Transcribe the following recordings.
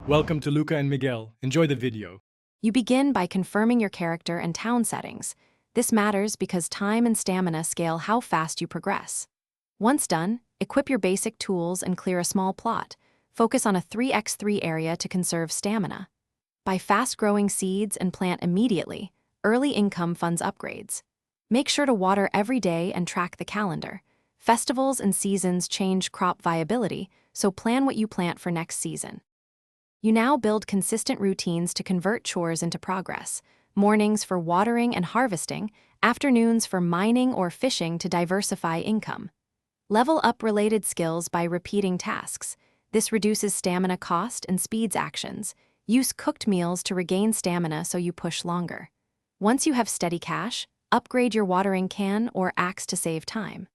Welcome to Luca and Miguel. Enjoy the video. You begin by confirming your character and town settings. This matters because time and stamina scale how fast you progress. Once done, equip your basic tools and clear a small plot. Focus on a 3x3 area to conserve stamina. Buy fast-growing seeds and plant immediately. Early income funds upgrades. Make sure to water every day and track the calendar. Festivals and seasons change crop viability, so plan what you plant for next season. You now build consistent routines to convert chores into progress. Mornings for watering and harvesting, afternoons for mining or fishing to diversify income. Level up related skills by repeating tasks. This reduces stamina cost and speeds actions. Use cooked meals to regain stamina so you push longer. Once you have steady cash, upgrade your watering can or axe to save time.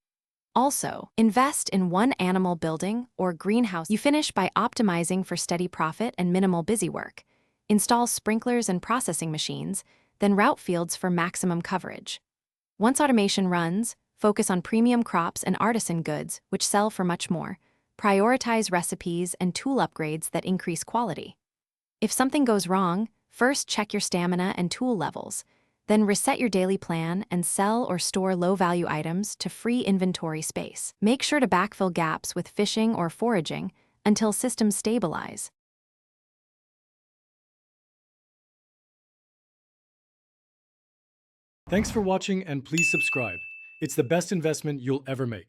Also, invest in one animal building or greenhouse. You finish by optimizing for steady profit and minimal busy work. Install sprinklers and processing machines, then route fields for maximum coverage. Once automation runs, focus on premium crops and artisan goods, which sell for much more. Prioritize recipes and tool upgrades that increase quality. If something goes wrong, first check your stamina and tool levels. Then reset your daily plan and sell or store low-value items to free inventory space. Make sure to backfill gaps with fishing or foraging until systems stabilize. Thanks for watching and please subscribe. It's the best investment you'll ever make.